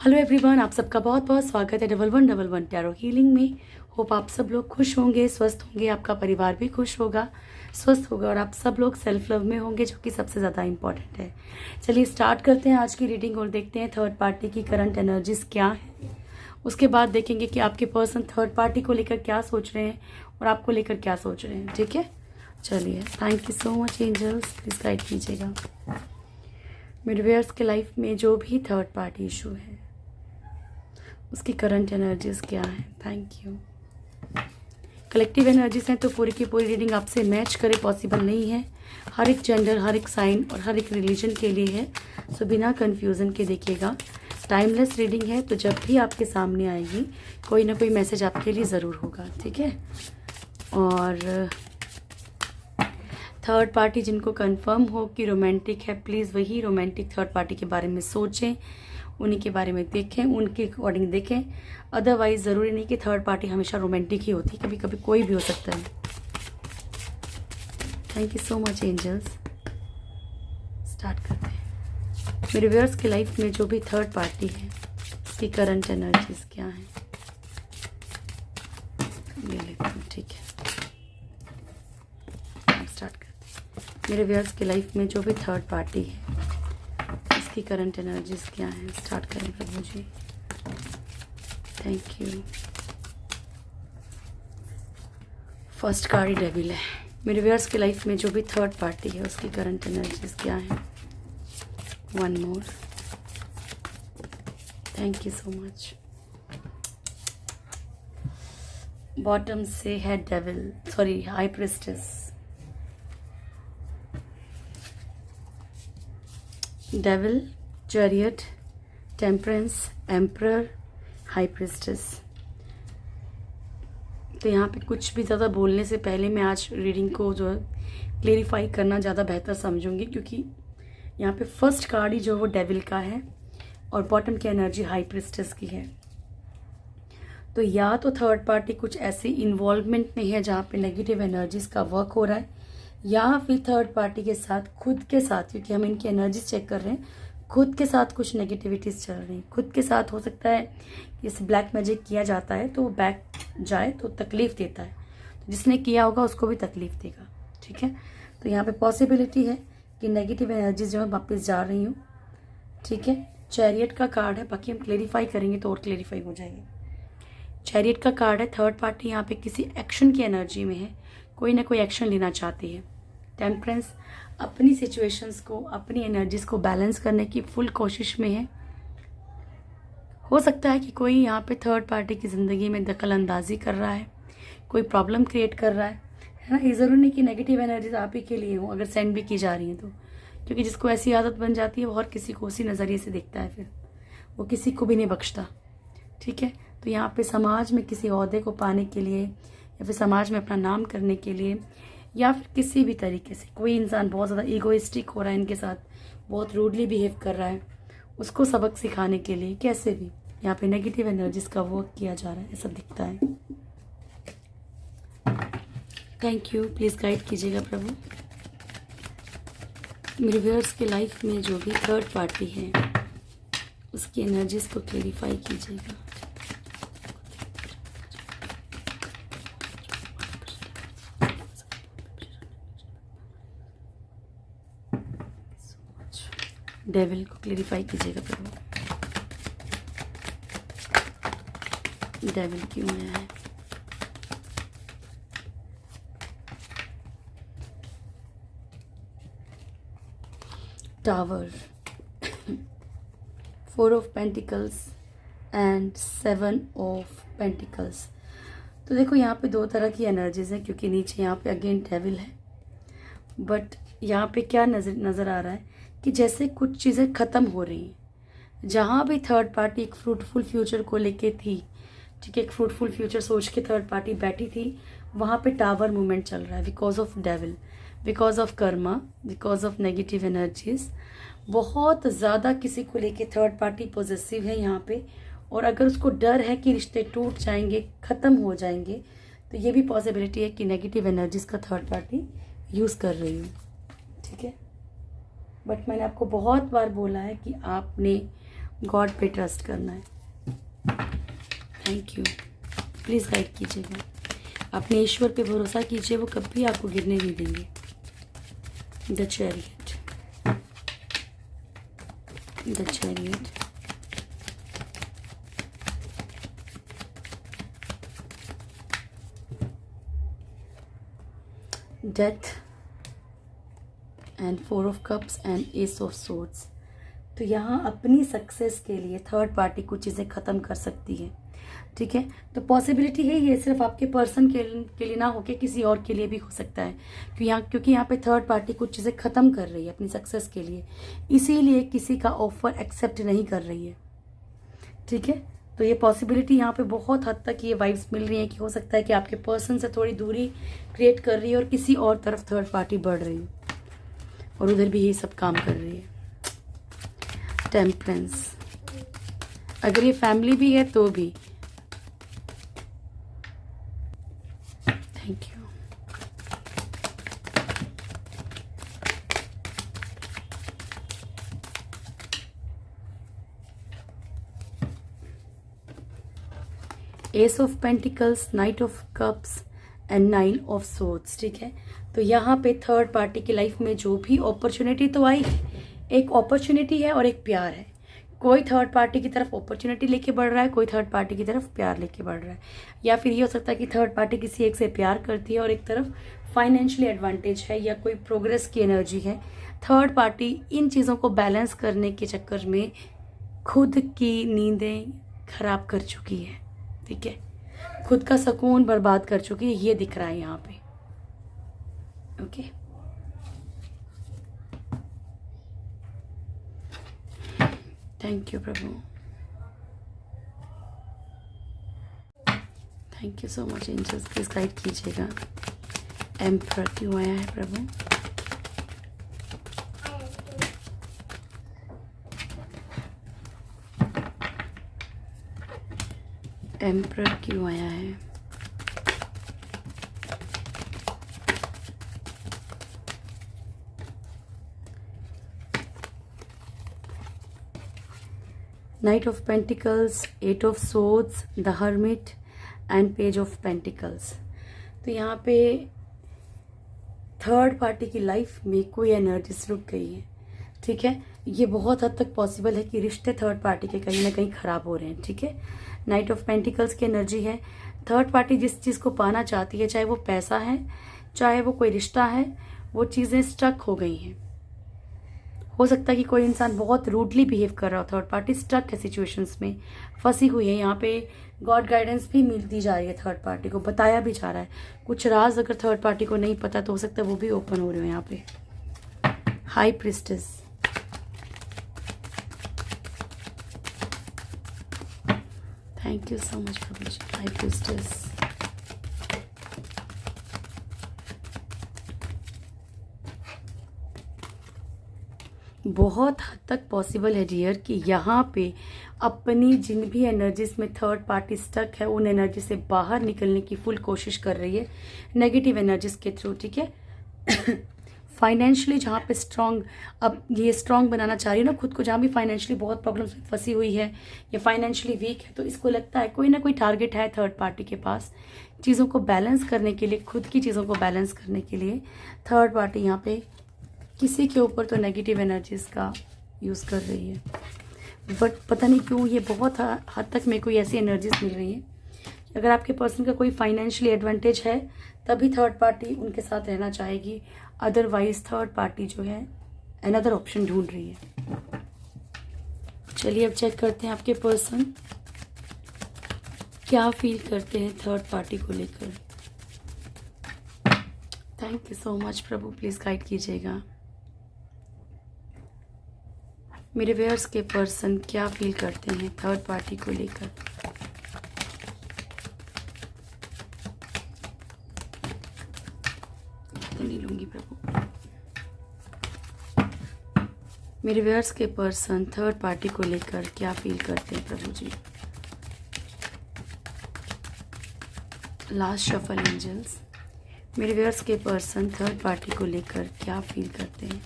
Hello everyone, आप सबका बहुत बहुत स्वागत है 1111 टैरो हीलिंग में। होप आप सब लोग खुश होंगे, स्वस्थ होंगे, आपका परिवार भी खुश होगा, स्वस्थ होगा और आप सब लोग सेल्फ लव में होंगे, जो कि सबसे ज़्यादा इम्पॉर्टेंट है। चलिए स्टार्ट करते हैं आज की रीडिंग और देखते हैं थर्ड पार्टी की करंट एनर्जीज क्या है। उसके बाद देखेंगे कि आपके पर्सन थर्ड पार्टी को लेकर क्या सोच रहे हैं और आपको लेकर क्या सोच रहे हैं। ठीक है, चलिए। Thank you so much angels, please guide कीजिएगा। मेरे व्यूअर्स के लाइफ में जो भी थर्ड पार्टी इशू है उसकी करंट एनर्जीज क्या है। Thank you. कलेक्टिव एनर्जीज हैं तो पूरी की पूरी रीडिंग आपसे मैच करे पॉसिबल नहीं है। हर एक जेंडर, हर एक साइन और हर एक रिलीजन के लिए है, सो बिना कंफ्यूजन के देखिएगा। टाइमलेस रीडिंग है, तो जब भी आपके सामने आएगी कोई ना कोई मैसेज आपके लिए ज़रूर होगा। ठीक है। और थर्ड पार्टी जिनको कंफर्म हो कि रोमांटिक है, प्लीज़ वही रोमांटिक थर्ड पार्टी के बारे में सोचें, उन्हीं के बारे में देखें, उनके अकॉर्डिंग देखें। अदरवाइज ज़रूरी नहीं कि थर्ड पार्टी हमेशा रोमांटिक ही होती, कभी कभी कोई भी हो सकता है। Thank you so much angels. Start करते हैं। मेरे व्यूअर्स की लाइफ में जो भी थर्ड पार्टी है उसकी करंट एनर्जीज क्या है ले लेते हैं। ठीक है, स्टार्ट करते हैं। मेरे व्यूअर्स की लाइफ में जो भी थर्ड पार्टी है की करंट एनर्जीज क्या है। स्टार्ट करें Prabhu ji. Thank you. First card devil है। मेरे व्यूअर्स की लाइफ में जो भी थर्ड पार्टी है उसकी करंट एनर्जीज क्या है। One more. Thank you so much. Bottom से है devil, sorry high priestess, devil, chariot, temperance, emperor, high priestess. तो यहाँ पे कुछ भी ज़्यादा बोलने से पहले मैं आज रीडिंग को जो है क्लेरिफाई करना ज़्यादा बेहतर समझूंगी, क्योंकि यहाँ पे फर्स्ट कार्ड ही जो है वो डेविल का है और बॉटम की एनर्जी हाई प्रिस्टेस की है। तो या तो थर्ड पार्टी कुछ ऐसी इन्वॉल्वमेंट में है जहाँ पे नेगेटिव एनर्जीज का वर्क हो रहा है, या फिर थर्ड पार्टी के साथ, खुद के साथ, क्योंकि हम इनकी एनर्जीज चेक कर रहे हैं, खुद के साथ कुछ नेगेटिविटीज चल रही हैं। खुद के साथ हो सकता है कि इसे ब्लैक मैजिक किया जाता है तो वो बैक जाए तो तकलीफ देता है, तो जिसने किया होगा उसको भी तकलीफ देगा। ठीक है, तो यहाँ पे पॉसिबिलिटी है कि नेगेटिव एनर्जीज जो है वापस जा रही हूँ। ठीक है, चैरियट का कार्ड है, बाकी हम क्लेरिफाई करेंगे तो और क्लेरिफाई हो जाएगी। चैरियट का कार्ड है। थर्ड पार्टी यहाँ पे किसी एक्शन की एनर्जी में है, कोई ना कोई एक्शन लेना चाहती है। टेम्परेंस अपनी सिचुएशंस को, अपनी एनर्जीज को बैलेंस करने की फुल कोशिश में है। हो सकता है कि कोई यहाँ पे थर्ड पार्टी की ज़िंदगी में दखल अंदाजी कर रहा है, कोई प्रॉब्लम क्रिएट कर रहा है ना। ये ज़रूरी नहीं कि नेगेटिव एनर्जीज आप ही के लिए हो, अगर सेंड भी की जा रही हैं तो, क्योंकि जिसको ऐसी आदत बन जाती है वो हर किसी को उसी नज़रिए से देखता है, फिर वो किसी को भी नहीं बख्शता। ठीक है, तो यहाँ पे समाज में किसी ओहदे को पाने के लिए या फिर समाज में अपना नाम करने के लिए, या फिर किसी भी तरीके से कोई इंसान बहुत ज़्यादा ईगोइस्टिक हो रहा है इनके साथ, बहुत रूडली बिहेव कर रहा है, उसको सबक सिखाने के लिए कैसे भी यहाँ पे नेगेटिव एनर्जीज का वर्क किया जा रहा है, ये सब दिखता है। थैंक यू, प्लीज़ गाइड कीजिएगा प्रभु। मेरे व्यूअर्स के लाइफ में जो भी थर्ड पार्टी है उसकी एनर्जीज को क्लेरिफाई कीजिएगा। डेविल को क्लेरिफाई कीजिएगा प्रभु। डेविल क्यों आया है। Tower, 4 of pentacles and 7 of pentacles. तो देखो यहाँ पे दो तरह की एनर्जीज हैं, क्योंकि नीचे यहाँ पे अगेन डेविल है, बट यहाँ पे क्या नज़र आ रहा है कि जैसे कुछ चीज़ें ख़त्म हो रही हैं। जहाँ भी थर्ड पार्टी एक फ्रूटफुल फ्यूचर को लेके थी, ठीक है, एक फ्रूटफुल फ्यूचर सोच के थर्ड पार्टी बैठी थी, वहाँ पे टावर मूवमेंट चल रहा है because of devil, because of Karma, because of negative energies. बहुत ज़्यादा किसी को लेके थर्ड पार्टी पॉजिटिव है यहाँ पे, और अगर उसको डर है कि रिश्ते टूट जाएंगे, ख़त्म हो जाएंगे, तो ये भी पॉसिबिलिटी है कि नेगेटिव एनर्जीज का थर्ड पार्टी यूज़ कर रही हूँ। ठीक है, बट मैंने आपको बहुत बार बोला है कि आपने गॉड पे ट्रस्ट करना है। थैंक यू, प्लीज़ गाइड कीजिएगा। अपने ईश्वर पे भरोसा कीजिए, वो कभी आपको गिरने नहीं देंगे। The chariot, the chariot, death and 4 of cups and S of swords. तो यहाँ अपनी सक्सेस के लिए थर्ड पार्टी कुछ चीज़ें ख़त्म कर सकती है, ठीक है। तो पॉसिबिलिटी है ये सिर्फ आपके पर्सन के लिए ना हो के किसी और के लिए भी हो सकता है, क्योंकि यहाँ पे थर्ड पार्टी कुछ चीज़ें ख़त्म कर रही है अपनी सक्सेस के लिए, इसीलिए किसी का ऑफर एक्सेप्ट नहीं कर रही है, ठीक है। तो ये पॉसिबिलिटी यहाँ पे बहुत हद तक ये वाइब्स मिल रही है कि हो सकता है कि आपके पर्सन से थोड़ी दूरी क्रिएट कर रही है और किसी और तरफ थर्ड पार्टी बढ़ रही है, और उधर भी ये सब काम कर रही है। टेम्परेंस, अगर ये फैमिली भी है तो भी। Thank you. S of pentacles, night of cups and 9 of swords, ठीक है। तो यहाँ पे थर्ड पार्टी की लाइफ में जो भी अपॉर्चुनिटी तो आई, एक अपॉर्चुनिटी है और एक प्यार है। कोई थर्ड पार्टी की तरफ अपॉर्चुनिटी लेके बढ़ रहा है, कोई थर्ड पार्टी की तरफ प्यार लेके बढ़ रहा है, या फिर ये हो सकता है कि थर्ड पार्टी किसी एक से प्यार करती है और एक तरफ फाइनेंशियली एडवांटेज है या कोई प्रोग्रेस की एनर्जी है। थर्ड पार्टी इन चीज़ों को बैलेंस करने के चक्कर में खुद की नींदें खराब कर चुकी है, ठीक है, खुद का सुकून बर्बाद कर चुकी है, ये दिख रहा है यहाँ पे। ओके, थैंक यू प्रभु, thank you so much angels, please guide कीजिएगा। एम्परर क्यों आया है प्रभु? एम्परर क्यों आया है? Knight of pentacles, 8 of swords, the hermit and page of pentacles. तो यहाँ पे थर्ड पार्टी की लाइफ में कोई एनर्जीज रुक गई है, ठीक है। ये बहुत हद तक पॉसिबल है कि रिश्ते थर्ड पार्टी के कहीं ना कहीं खराब हो रहे हैं, ठीक है। नाइट ऑफ पेंटिकल्स की एनर्जी है, थर्ड पार्टी जिस चीज़ को पाना चाहती है, चाहे वो पैसा है, चाहे वो कोई रिश्ता है, वो चीज़ें स्टक हो गई हैं। हो सकता है कि कोई इंसान बहुत रूडली बिहेव कर रहा हो, थर्ड पार्टी स्टक है, सिचुएशंस में फंसी हुई है। यहाँ पे गॉड गाइडेंस भी मिलती जा रही है, थर्ड पार्टी को बताया भी जा रहा है कुछ राज, अगर थर्ड पार्टी को नहीं पता तो हो सकता है वो भी ओपन हो रहे हो। यहाँ पे high priestess, thank you so much प्रभु जी। हाई प्रिस्टेस, बहुत हद तक पॉसिबल है डियर कि यहाँ पे अपनी जिन भी एनर्जीज में थर्ड पार्टी स्टक है, उन एनर्जी से बाहर निकलने की फुल कोशिश कर रही है नेगेटिव एनर्जीज के थ्रू, ठीक है। फाइनेंशियली जहाँ पे स्ट्रांग, अब ये स्ट्रांग बनाना चाह रही है ना खुद को, जहाँ भी फाइनेंशियली बहुत प्रॉब्लम्स में फंसी हुई है या फाइनेंशियली वीक है, तो इसको लगता है कोई ना कोई टारगेट है थर्ड पार्टी के पास चीज़ों को बैलेंस करने के लिए, खुद की चीज़ों को बैलेंस करने के लिए थर्ड पार्टी यहाँ पे किसी के ऊपर तो नेगेटिव एनर्जीज का यूज़ कर रही है। बट पता नहीं क्यों ये बहुत हद तक मेरे को ऐसी एनर्जीज मिल रही है, अगर आपके पर्सन का कोई फाइनेंशियली एडवांटेज है तभी थर्ड पार्टी उनके साथ रहना चाहेगी, अदरवाइज थर्ड पार्टी जो है अनदर ऑप्शन ढूंढ रही है। चलिए अब चेक करते हैं आपके पर्सन क्या फील करते हैं थर्ड पार्टी को लेकर। Thank you so much Prabhu, please guide कीजिएगा। मेरे व्यूअर्स के पर्सन क्या फील करते हैं थर्ड पार्टी को लेकर। नहीं लूंगी प्रभु। मेरे व्यूअर्स के पर्सन थर्ड पार्टी को लेकर क्या फील करते हैं प्रभु जी। लास्ट शफल एंजल्स, मेरे व्यूअर्स के पर्सन थर्ड पार्टी को लेकर क्या फील करते हैं।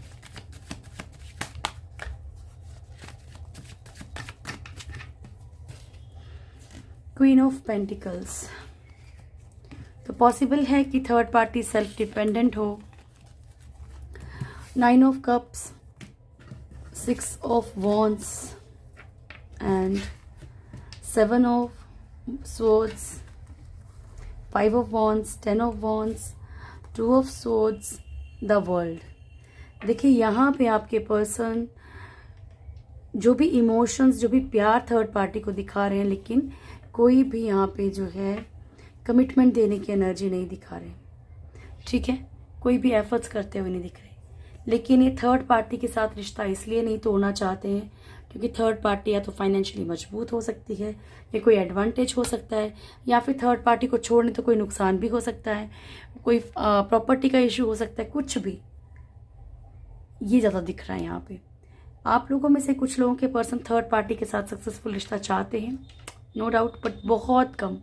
क्वीन ऑफ पेंटिकल्स, तो पॉसिबल है कि थर्ड पार्टी सेल्फ डिपेंडेंट हो। 9 of cups, 6 of wands and 7 of swords, 5 of wands, 10 of wands, 2 of swords, the world। देखिए यहाँ पे आपके पर्सन जो भी इमोशंस, जो भी प्यार थर्ड पार्टी को दिखा रहे हैं, लेकिन कोई भी यहाँ पे जो है कमिटमेंट देने की एनर्जी नहीं दिखा रहे, ठीक है, कोई भी एफर्ट्स करते हुए नहीं दिख रहे। लेकिन ये थर्ड पार्टी के साथ रिश्ता इसलिए नहीं तोड़ना चाहते हैं क्योंकि थर्ड पार्टी या तो फाइनेंशियली मजबूत हो सकती है, या कोई एडवांटेज हो सकता है, या फिर थर्ड पार्टी को छोड़ने तो कोई नुकसान भी हो सकता है, कोई प्रॉपर्टी का इशू हो सकता है, कुछ भी ये ज़्यादा दिख रहा है यहाँ पे। आप लोगों में से कुछ लोगों के पर्सन थर्ड पार्टी के साथ सक्सेसफुल रिश्ता चाहते हैं, नो डाउट, बट बहुत कम,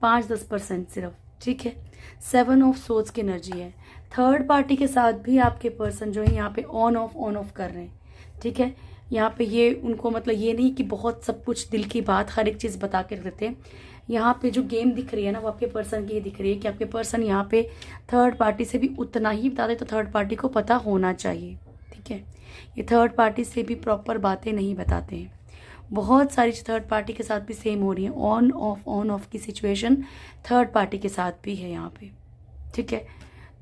5-10% सिर्फ, ठीक है। 7 ऑफ सोर्ड्स की एनर्जी है। थर्ड पार्टी के साथ भी आपके पर्सन जो है यहाँ पे ऑन ऑफ कर रहे हैं, ठीक है। यहाँ पे ये उनको मतलब ये नहीं कि बहुत सब कुछ दिल की बात हर एक चीज़ बता के रखते हैं। यहाँ पे जो गेम दिख रही है ना वो आपके पर्सन की ये दिख रही है कि आपके पर्सन यहाँ पे थर्ड पार्टी से भी उतना ही बता दे तो थर्ड पार्टी को पता होना चाहिए, ठीक है। ये थर्ड पार्टी से भी प्रॉपर बातें नहीं बताते हैं। बहुत सारी थर्ड पार्टी के साथ भी सेम हो रही है, ऑन ऑफ की सिचुएशन थर्ड पार्टी के साथ भी है यहाँ पे, ठीक है।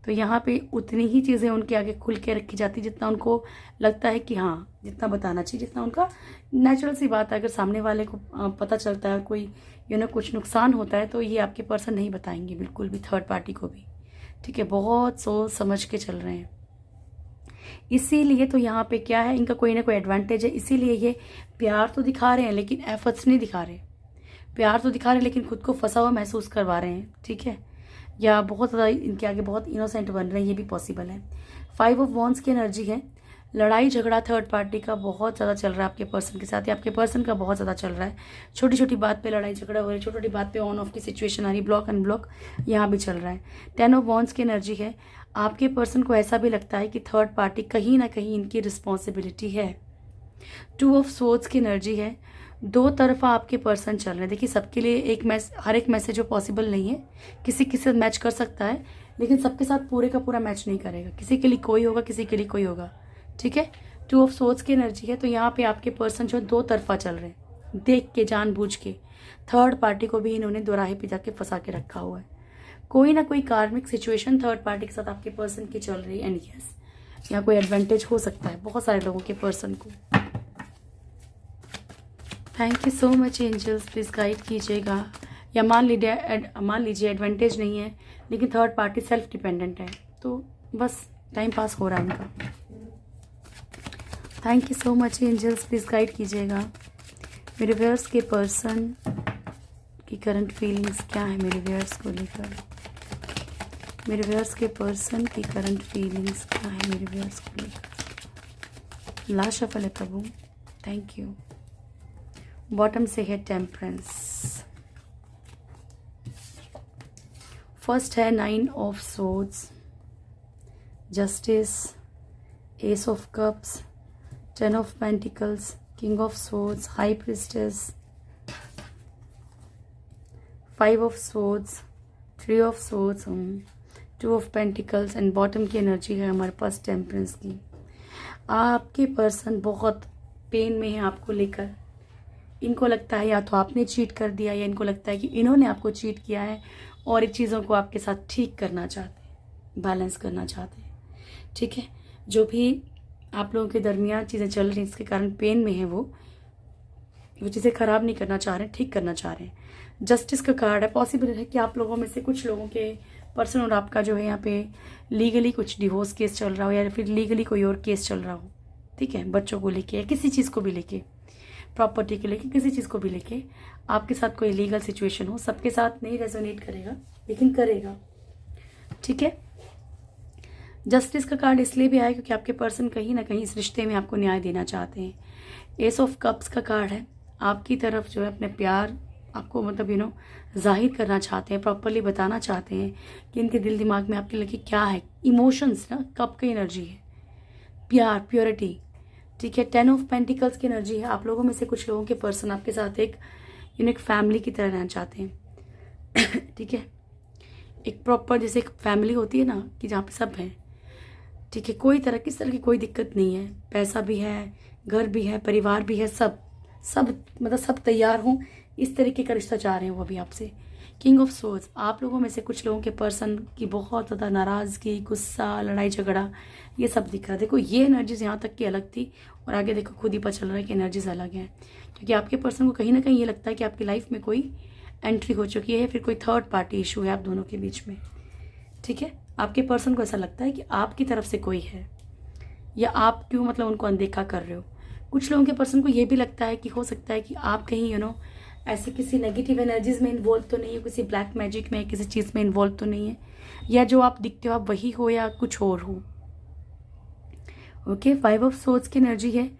तो यहाँ पे उतनी ही चीज़ें उनके आगे खुल के रखी जाती जितना उनको लगता है कि हाँ जितना बताना चाहिए, जितना उनका नेचुरल सी बात है। अगर सामने वाले को पता चलता है कोई कुछ नुकसान होता है तो ये आपके पर्सन नहीं बताएंगे बिल्कुल भी, थर्ड पार्टी को भी, ठीक है। बहुत सोच समझ के चल रहे हैं। इसीलिए तो यहाँ पे क्या है, इनका कोई ना कोई एडवांटेज है, इसीलिए ये प्यार तो दिखा रहे हैं लेकिन एफर्ट्स नहीं दिखा रहे। प्यार तो दिखा रहे हैं लेकिन खुद को फंसा हुआ महसूस करवा रहे हैं, ठीक है, या बहुत ज़्यादा इनके आगे बहुत इनोसेंट बन रहे हैं, ये भी पॉसिबल है। 5 ऑफ वॉन्ड्स की एनर्जी है। लड़ाई झगड़ा थर्ड पार्टी का बहुत ज़्यादा चल रहा है आपके पर्सन के साथ, या आपके पर्सन का बहुत ज़्यादा चल रहा है। छोटी छोटी बात पे लड़ाई झगड़ा हो रही है, छोटी छोटी बात पे ऑन ऑफ की सिचुएशन आ रही, ब्लॉक अनब्लॉक यहाँ भी चल रहा है। 10 ऑफ वॉन्ड्स की एनर्जी है। आपके पर्सन को ऐसा भी लगता है कि थर्ड पार्टी कहीं ना कहीं इनकी रिस्पॉन्सिबिलिटी है। 2 ऑफ सोर्ड्स की एनर्जी है। दो तरफा आपके पर्सन चल रहे हैं। देखिए सबके लिए हर एक मैसेज जो पॉसिबल नहीं है, किसी किसी से मैच कर सकता है लेकिन सबके साथ पूरे का पूरा मैच नहीं करेगा। किसी के लिए कोई होगा, किसी के लिए कोई होगा, ठीक है। 2 ऑफ सोर्ड्स की एनर्जी है। तो यहाँ पे आपके पर्सन जो दो तरफा चल रहे हैं, देख के जानबूझ के थर्ड पार्टी को भी इन्होंने दोराहे पे जाके फंसा के रखा हुआ है। कोई ना कोई कार्मिक सिचुएशन थर्ड पार्टी के साथ आपके पर्सन की चल रही है। एंड यस, यहाँ कोई एडवांटेज हो सकता है बहुत सारे लोगों के पर्सन को। Thank you so much angels, please guide कीजिएगा। या मान लीजिए एडवांटेज नहीं है लेकिन थर्ड पार्टी सेल्फ डिपेंडेंट है, तो बस टाइम पास हो रहा है उनका। Thank you so much angels, please guide कीजिएगा। मेरे व्यूअर्स के पर्सन की करंट फीलिंग्स क्या है मेरे व्यूअर्स को लेकर। मेरे व्यूअर्स के पर्सन की करंट फीलिंग्स क्या है मेरे व्यूअर्स को लेकर। लास्ट शफल है प्रभु, थैंक यू। बॉटम से है टेम्परेंस। फर्स्ट है 9 of swords, justice, S of cups, 10 of pentacles, king of swords, high priestess, 5 of swords, 3 of swords, 2 of pentacles and bottom की एनर्जी है हमारे पास टेम्परेंस की। आपके पर्सन बहुत पेन में है आपको लेकर। इनको लगता है या तो आपने चीट कर दिया या इनको लगता है कि इन्होंने आपको चीट किया है और एक चीज़ों को आपके साथ ठीक करना चाहते हैं, बैलेंस करना चाहते हैं, ठीक है। जो भी आप लोगों के दरमियान चीज़ें चल रही हैं इसके कारण पेन में है, वो चीज़ें ख़राब नहीं करना चाह रहे हैं, ठीक करना चाह रहे हैं। जस्टिस का कार्ड है। पॉसिबल है कि आप लोगों में से कुछ लोगों के पर्सन और आपका जो है यहाँ पे लीगली कुछ डिवोर्स केस चल रहा हो या फिर लीगली कोई और केस चल रहा हो, ठीक है। बच्चों को लेके या किसी चीज़ को भी लेके, प्रॉपर्टी के लेके, किसी चीज़ को भी लेके आपके साथ कोई लीगल सिचुएशन हो। सबके साथ नहीं रेजोनेट करेगा लेकिन करेगा, ठीक है। जस्टिस का कार्ड इसलिए भी आया क्योंकि आपके पर्सन कहीं ना कहीं इस रिश्ते में आपको न्याय देना चाहते हैं। एस ऑफ कप्स का कार्ड है। आपकी तरफ जो है अपने प्यार आपको मतलब जाहिर करना चाहते हैं, प्रॉपरली बताना चाहते हैं कि इनके दिल दिमाग में आपके लगे क्या है। इमोशंस ना कप की एनर्जी है, प्यार, प्योरिटी, ठीक है। 10 ऑफ पेंटिकल्स की एनर्जी है। आप लोगों में से कुछ लोगों के पर्सन आपके साथ एक एक फैमिली की तरह रहना चाहते हैं। ठीक है, एक प्रॉपर जैसे एक फैमिली होती है ना कि जहाँ पे सब हैं। ठीक है, कोई तरह किस तरह की कोई दिक्कत नहीं है, पैसा भी है, घर भी है, परिवार भी है, सब सब मतलब सब तैयार हों, इस तरीके का रिश्ता चाह रहे हैं वो भी आपसे। किंग ऑफ सोर्ड्स, आप लोगों में से कुछ लोगों के पर्सन की बहुत ज़्यादा नाराज़गी, गुस्सा, लड़ाई झगड़ा ये सब दिख रहा है। देखो ये एनर्जीज यहाँ तक की अलग थी और आगे देखो खुद ही पता चल रहा है कि एनर्जीज अलग हैं, क्योंकि आपके पर्सन को कहीं ना कहीं ये लगता है कि आपकी लाइफ में कोई एंट्री हो चुकी है, फिर कोई थर्ड पार्टी इशू है आप दोनों के बीच में। ठीक है, आपके पर्सन को ऐसा लगता है कि आपकी तरफ से कोई है, या आप क्यों मतलब उनको अनदेखा कर रहे हो। कुछ लोगों के पर्सन को ये भी लगता है कि हो सकता है कि आप कहीं ऐसे किसी नेगेटिव एनर्जीज में इन्वॉल्व तो नहीं है, किसी ब्लैक मैजिक में, किसी चीज़ में इन्वॉल्व तो नहीं है, या जो आप दिखते हो आप वही हो या कुछ और हो। ओके, 5 ऑफ सोर्ड्स की एनर्जी है।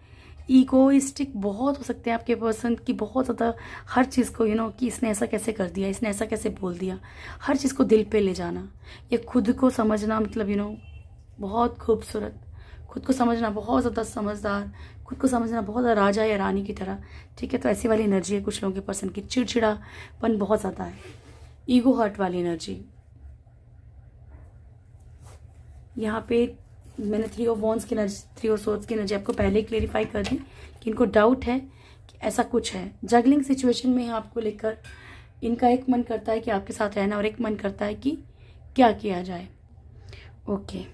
ईगोइस्टिक बहुत हो सकते हैं आपके पर्सन की, बहुत ज़्यादा हर चीज़ को कि इसने ऐसा कैसे कर दिया, इसने ऐसा कैसे बोल दिया, हर चीज़ को दिल पे ले जाना, या खुद को समझना मतलब बहुत खूबसूरत, खुद को समझना बहुत ज़्यादा समझदार, खुद को समझना बहुत ज़्यादा राजा या रानी की तरह। ठीक है, तो ऐसी वाली एनर्जी है कुछ लोगों के पर्सन की। चिड़चिड़ापन बहुत ज़्यादा है, ईगो हर्ट वाली एनर्जी। यहाँ पे मैंने 3 ऑफ वॉन्ड्स की एनर्जी, 3 ऑफ सोर्ड्स की एनर्जी आपको पहले ही क्लेरिफाई कर दी कि इनको डाउट है कि ऐसा कुछ है। जगलिंग सिचुएशन में आपको लेकर इनका एक मन करता है कि आपके साथ रहना और एक मन करता है कि क्या किया जाए। ओके,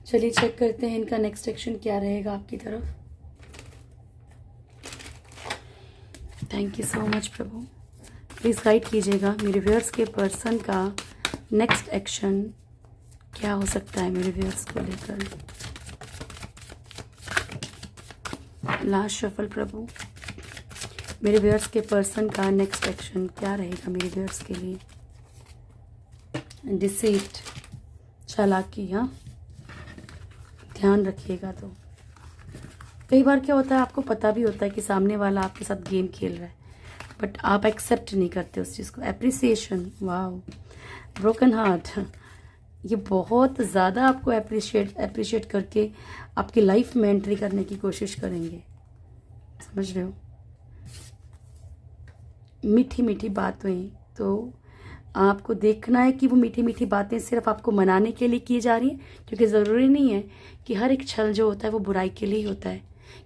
चलिए चेक करते हैं इनका नेक्स्ट एक्शन क्या रहेगा आपकी तरफ। Thank you so much Prabhu, please guide कीजिएगा मेरे व्यूअर्स के पर्सन का नेक्स्ट एक्शन क्या हो सकता है मेरे व्यूअर्स को लेकर। लास्ट शफल प्रभु, मेरे व्यूअर्स के पर्सन का नेक्स्ट एक्शन क्या रहेगा मेरे व्यूअर्स के लिए। डिसीट, चालाकी, हाँ ध्यान रखिएगा। तो कई बार क्या होता है, आपको पता भी होता है कि सामने वाला आपके साथ गेम खेल रहा है, बट आप एक्सेप्ट नहीं करते उस चीज़ को। एप्रिसिएशन, वाह, ब्रोकन हार्ट, ये बहुत ज़्यादा आपको अप्रिशिएट करके आपकी लाइफ में एंट्री करने की कोशिश करेंगे, समझ रहे हो। मीठी मीठी बातें, तो आपको देखना है कि वो मीठी मीठी बातें सिर्फ आपको मनाने के लिए की जा रही हैं, क्योंकि ज़रूरी नहीं है कि हर एक छल जो होता है वो बुराई के लिए ही होता है।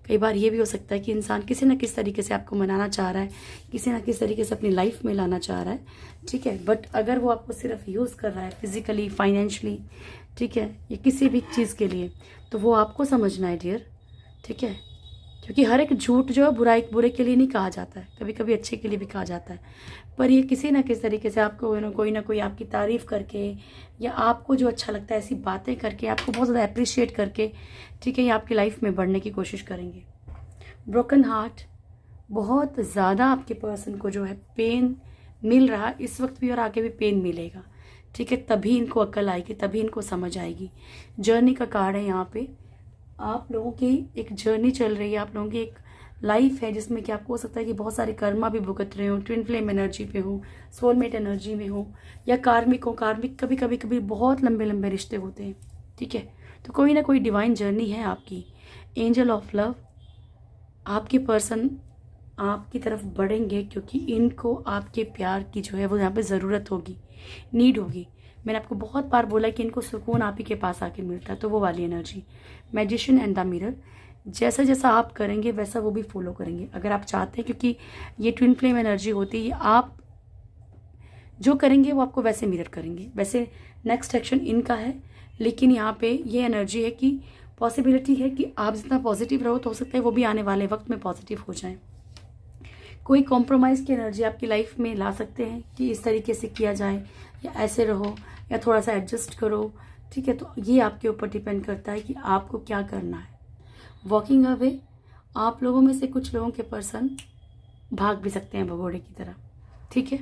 कई बार ये भी हो सकता है कि इंसान किसी न किसी तरीके से आपको मनाना चाह रहा है, किसी न किसी तरीके से अपनी लाइफ में लाना चाह रहा है। ठीक है, बट अगर वो आपको सिर्फ यूज़ कर रहा है फिजिकली, फाइनेंशली, ठीक है, या किसी भी चीज़ के लिए, तो वो आपको समझना है डियर। ठीक है, क्योंकि हर एक झूठ जो है बुरे के लिए नहीं कहा जाता है, कभी कभी अच्छे के लिए भी कहा जाता है। पर ये किसी ना किसी तरीके से आपको कोई ना कोई आपकी तारीफ़ करके, या आपको जो अच्छा लगता है ऐसी बातें करके, आपको बहुत ज़्यादा अप्रिशिएट करके, ठीक है, ये आपकी लाइफ में बढ़ने की कोशिश करेंगे। ब्रोकन हार्ट, बहुत ज़्यादा आपके पर्सन को जो है पेन मिल रहा इस वक्त भी और आगे भी पेन मिलेगा। ठीक है, तभी इनको अक्ल आएगी, तभी इनको समझ आएगी। जर्नी का कार्ड है यहाँ पे, आप लोगों की एक जर्नी चल रही है, आप लोगों की एक लाइफ है जिसमें कि आपको हो सकता है कि बहुत सारे कर्मा भी भुगत रहे हो, ट्विन फ्लेम एनर्जी पे हो, सोलमेट एनर्जी में हो, या कार्मिक हो। कार्मिक कभी बहुत लंबे लंबे रिश्ते होते हैं। ठीक है, तो कोई ना कोई डिवाइन जर्नी है आपकी। एंजल ऑफ लव, आपके पर्सन आपकी तरफ बढ़ेंगे, क्योंकि इनको आपके प्यार की जो है वो यहाँ पे ज़रूरत होगी, नीड होगी। मैंने आपको बहुत बार बोला कि इनको सुकून आप ही के पास आके मिलता है, तो वो वाली energy. Magician and the mirror, जैसा जैसा आप करेंगे वैसा वो भी फॉलो करेंगे, अगर आप चाहते हैं, क्योंकि ये ट्विन फ्लेम एनर्जी होती है, आप जो करेंगे वो आपको वैसे मिरर करेंगे। वैसे नेक्स्ट एक्शन इनका है, लेकिन यहाँ पे ये एनर्जी है कि पॉसिबिलिटी है कि आप जितना पॉजिटिव रहो तो हो सकता है वो भी आने वाले वक्त में पॉजिटिव हो जाए। कोई कॉम्प्रोमाइज़ की एनर्जी आपकी लाइफ में ला सकते हैं कि इस तरीके से किया जाए, या ऐसे रहो, या थोड़ा सा एडजस्ट करो। ठीक है, तो ये आपके ऊपर डिपेंड करता है कि आपको क्या करना है। वॉकिंग अवे, आप लोगों में से कुछ लोगों के पर्सन भाग भी सकते हैं भगोड़े की तरह। ठीक है,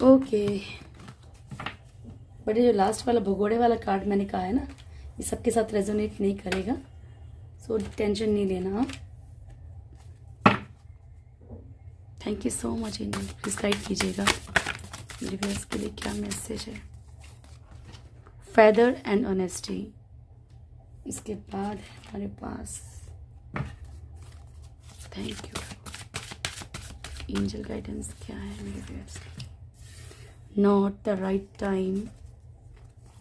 ओके, बट ये जो लास्ट वाला भगोड़े वाला कार्ड मैंने कहा है ना, ये सबके साथ रेजोनेट नहीं करेगा, सो टेंशन नहीं लेना। Thank you so much angel, please guide कीजिएगा मेरे व्यूअर्स के लिए क्या मैसेज है। फेदर एंड ऑनेस्टी, इसके बाद है हमारे पास थैंक यू। एंजल गाइडेंस क्या है मेरे viewers? Not the right time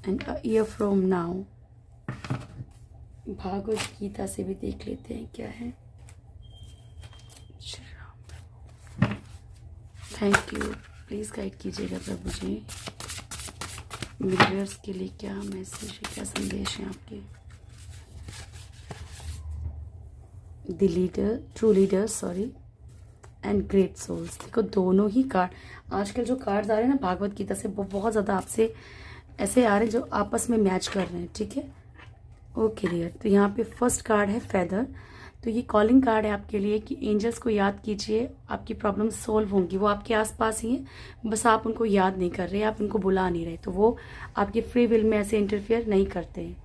and a year from now. Bhagavad Gita से भी देख लेते हैं क्या है। थैंक यू, प्लीज़ गाइड कीजिएगा प्रभु जी। मेरे व्यूअर्स के लिए क्या मैसेज है, क्या संदेश है आपके? The leader, true leader sorry, and great souls. देखो दोनों ही कार्ड, आजकल जो कार्ड्स आ रहे हैं ना भागवत गीता से, वो बहुत ज़्यादा आपसे ऐसे आ रहे हैं जो आपस में मैच कर रहे हैं, ठीक है। ओके डियर, तो यहाँ पे फर्स्ट कार्ड है फेदर। तो ये कॉलिंग कार्ड है आपके लिए कि एंजल्स को याद कीजिए, आपकी प्रॉब्लम सोल्व होंगी। वो आपके आसपास ही हैं, बस आप उनको याद नहीं कर रहे, आप उनको बुला नहीं रहे, तो वो आपके फ्री विल में ऐसे इंटरफेयर नहीं करते हैं।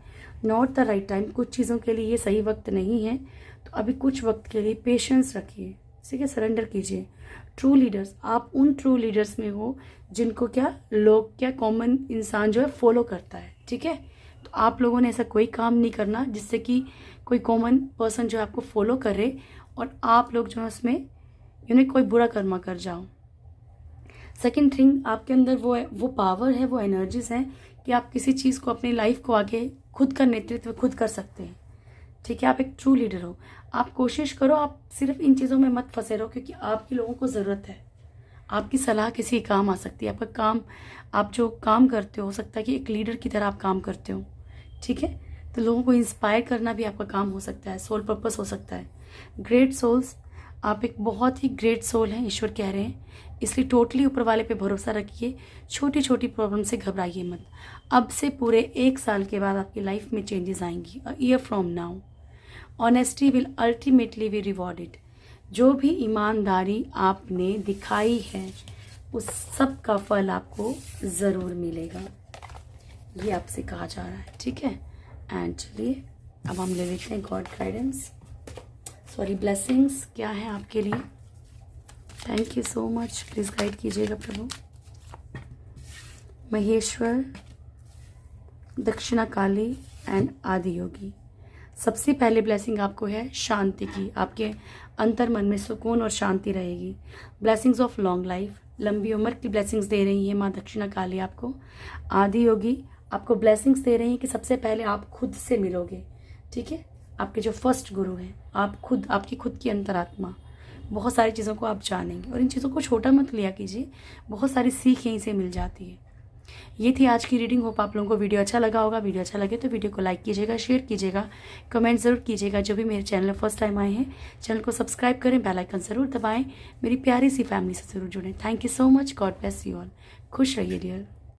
नॉट द राइट टाइम, कुछ चीज़ों के लिए ये सही वक्त नहीं है, तो अभी कुछ वक्त के लिए पेशेंस रखिए, ठीक है, सरेंडर कीजिए। ट्रू लीडर्स, आप उन ट्रू लीडर्स में हो जिनको क्या लोग, क्या कॉमन इंसान जो है फॉलो करता है, ठीक है। तो आप लोगों ने ऐसा कोई काम नहीं करना जिससे कि कोई कॉमन पर्सन जो है आपको फॉलो करे और आप लोग जो है उसमें कोई बुरा कर्मा कर जाओ। सेकेंड थिंग, आपके अंदर वो पावर है, वो एनर्जीज हैं कि आप किसी चीज़ को, अपनी लाइफ को आगे खुद का नेतृत्व खुद कर सकते हैं, ठीक है। आप एक ट्रू लीडर हो, आप कोशिश करो, आप सिर्फ इन चीज़ों में मत फंसे रहो, क्योंकि आपकी लोगों को ज़रूरत है। आपकी सलाह किसी काम आ सकती है, आपका काम, आप जो काम करते हो सकता है कि एक लीडर की तरह आप काम करते हो, ठीक है। तो लोगों को इंस्पायर करना भी आपका काम हो सकता है, सोल पर्पस हो सकता है। ग्रेट सोल्स, आप एक बहुत ही ग्रेट सोल हैं, ईश्वर कह रहे हैं, इसलिए टोटली ऊपर वाले पे भरोसा रखिए। छोटी छोटी प्रॉब्लम से घबराइए मत। अब से पूरे 1 साल के बाद आपकी लाइफ में चेंजेस आएंगी। अ year from now honesty will ultimately be rewarded. जो भी ईमानदारी आपने दिखाई है उस सब का फल आपको ज़रूर मिलेगा, ये आपसे कहा जा रहा है, ठीक है। एंड चलिए अब हम ले लेते हैं गॉड गाइडेंस, सॉरी ब्लेसिंग्स क्या है आपके लिए। Thank you so much, please guide कीजिएगा प्रभु। महेश्वर, दक्षिणा काली एंड आदि योगी। सबसे पहले ब्लेसिंग आपको है शांति की, आपके अंतर मन में सुकून और शांति रहेगी। ब्लेसिंग्स ऑफ लॉन्ग लाइफ, लंबी उम्र की ब्लेसिंग्स दे रही है माँ दक्षिणा काली आपको। आदि योगी आपको ब्लेसिंग्स दे रही हैं कि सबसे पहले आप खुद से मिलोगे, ठीक है। आपके जो फर्स्ट गुरु हैं, आप खुद, आपकी खुद की अंतरात्मा, बहुत सारी चीज़ों को आप जानेंगे। और इन चीज़ों को छोटा मत लिया कीजिए, बहुत सारी सीख यहीं से मिल जाती है। ये थी आज की रीडिंग। होप आप लोगों को वीडियो अच्छा लगा होगा। वीडियो अच्छा लगे तो वीडियो को लाइक कीजिएगा, शेयर कीजिएगा, कमेंट ज़रूर कीजिएगा। जो भी मेरे चैनल में फर्स्ट टाइम आए हैं, चैनल को सब्सक्राइब करें, बेल आइकन ज़रूर दबाएं, मेरी प्यारी सी फैमिली से ज़रूर जुड़ें। Thank you so much, God bless you all. खुश रहिए डियर।